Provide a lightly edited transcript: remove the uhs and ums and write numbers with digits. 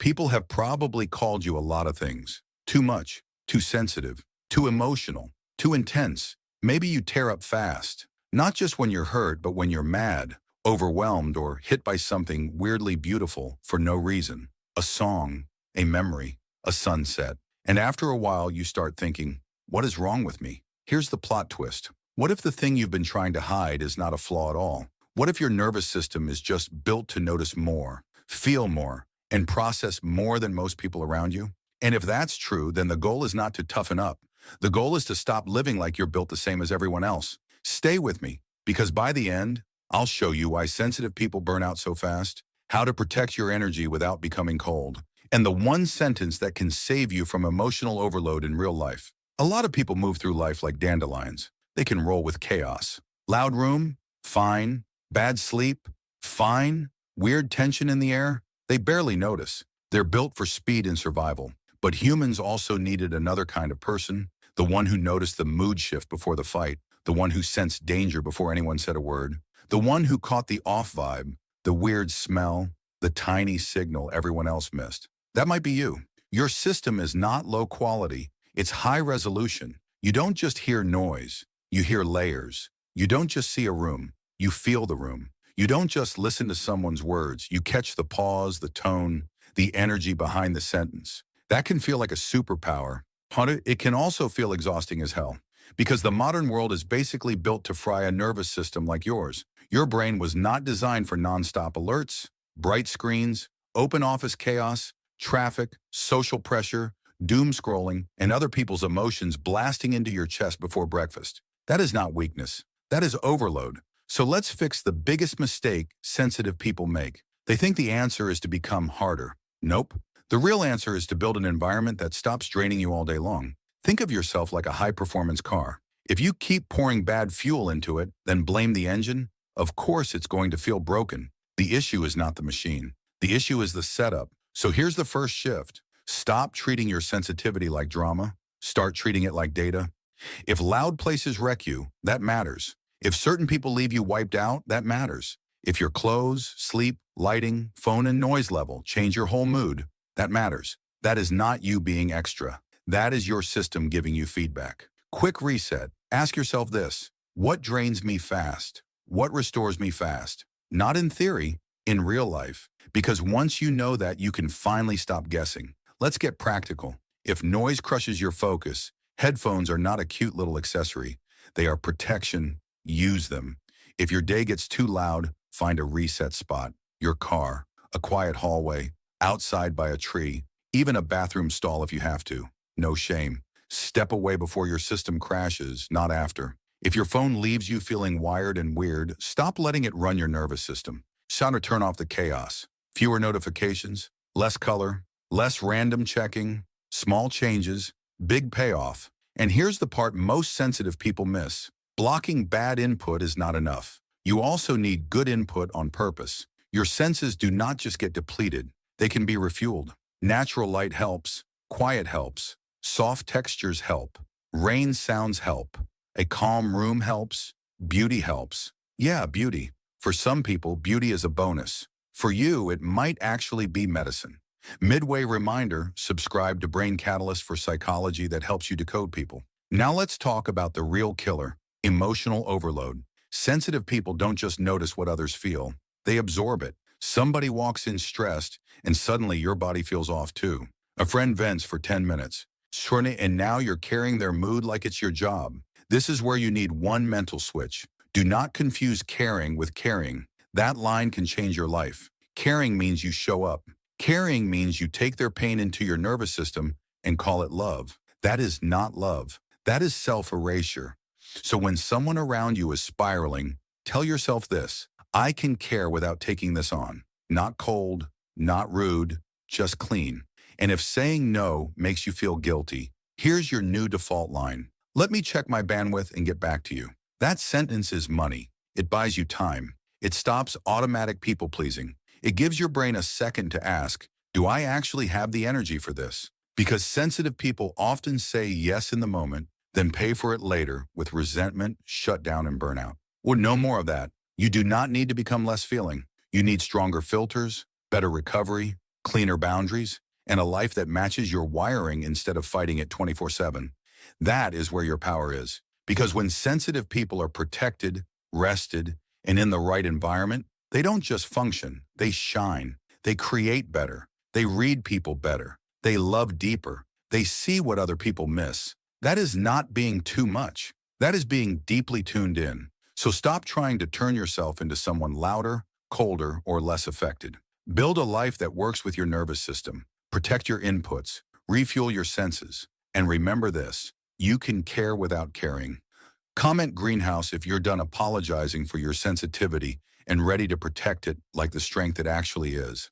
People have probably called you a lot of things. Too much, too sensitive, too emotional, too intense. Maybe you tear up fast. Not just when you're hurt, but when you're mad, overwhelmed, or hit by something weirdly beautiful for no reason. A song, a memory, a sunset. And after a while, you start thinking, what is wrong with me? Here's the plot twist. What if the thing you've been trying to hide is not a flaw at all? What if your nervous system is just built to notice more, feel more, and process more than most people around you? And if that's true, then the goal is not to toughen up. The goal is to stop living like you're built the same as everyone else. Stay with me, because by the end, I'll show you why sensitive people burn out so fast, how to protect your energy without becoming cold, and the one sentence that can save you from emotional overload in real life. A lot of people move through life like dandelions. They can roll with chaos. Loud room? Fine. Bad sleep? Fine. Weird tension in the air? They barely notice. They're built for speed and survival. But humans also needed another kind of person, the one who noticed the mood shift before the fight, the one who sensed danger before anyone said a word, the one who caught the off vibe, the weird smell, the tiny signal everyone else missed. That might be you. Your system is not low quality. It's high resolution. You don't just hear noise. You hear layers. You don't just see a room. You feel the room. You don't just listen to someone's words. You catch the pause, the tone, the energy behind the sentence. That can feel like a superpower. But it can also feel exhausting as hell, because the modern world is basically built to fry a nervous system like yours. Your brain was not designed for nonstop alerts, bright screens, open office chaos, traffic, social pressure, doom scrolling, and other people's emotions blasting into your chest before breakfast. That is not weakness. That is overload. So let's fix the biggest mistake sensitive people make. They think the answer is to become harder. Nope. The real answer is to build an environment that stops draining you all day long. Think of yourself like a high-performance car. If you keep pouring bad fuel into it, then blame the engine, of course it's going to feel broken. The issue is not the machine. The issue is the setup. So here's the first shift. Stop treating your sensitivity like drama. Start treating it like data. If loud places wreck you, that matters. If certain people leave you wiped out, that matters. If your clothes, sleep, lighting, phone, and noise level change your whole mood, that matters. That is not you being extra. That is your system giving you feedback. Quick reset. Ask yourself this. What drains me fast? What restores me fast? Not in theory, in real life. Because once you know that, you can finally stop guessing. Let's get practical. If noise crushes your focus, headphones are not a cute little accessory. They are protection. Use them. If your day gets too loud, find a reset spot. Your car, a quiet hallway, outside by a tree, even a bathroom stall if you have to. No shame. Step away before your system crashes, not after. If your phone leaves you feeling wired and weird, stop letting it run your nervous system. It's time to turn off the chaos. Fewer notifications, less color, less random checking, small changes, big payoff. And here's the part most sensitive people miss. Blocking bad input is not enough. You also need good input on purpose. Your senses do not just get depleted. They can be refueled. Natural light helps. Quiet helps. Soft textures help. Rain sounds help. A calm room helps. Beauty helps. Yeah, beauty. For some people, beauty is a bonus. For you, it might actually be medicine. Midway reminder, subscribe to Brain Catalyst for psychology that helps you decode people. Now let's talk about the real killer, emotional overload. Sensitive people don't just notice what others feel. They absorb it. Somebody walks in stressed, and suddenly your body feels off too. A friend vents for 10 minutes. And now you're carrying their mood like it's your job. This is where you need one mental switch. Do not confuse caring with caring. That line can change your life. Caring means you show up. Caring means you take their pain into your nervous system and call it love. That is not love. That is self-erasure. So when someone around you is spiraling, tell yourself this: I can care without taking this on. Not cold, not rude, just clean. And if saying no makes you feel guilty, here's your new default line. Let me check my bandwidth and get back to you. That sentence is money. It buys you time. It stops automatic people-pleasing. It gives your brain a second to ask, do I actually have the energy for this? Because sensitive people often say yes in the moment, then pay for it later with resentment, shutdown, and burnout. Well, no more of that. You do not need to become less feeling. You need stronger filters, better recovery, cleaner boundaries, and a life that matches your wiring instead of fighting it 24/7. That is where your power is. Because when sensitive people are protected, rested, and in the right environment, they don't just function, they shine. They create better. They read people better. They love deeper. They see what other people miss. That is not being too much. That is being deeply tuned in. So stop trying to turn yourself into someone louder, colder, or less affected. Build a life that works with your nervous system. Protect your inputs. Refuel your senses. And remember this, you can care without caring. Comment greenhouse if you're done apologizing for your sensitivity and ready to protect it like the strength it actually is.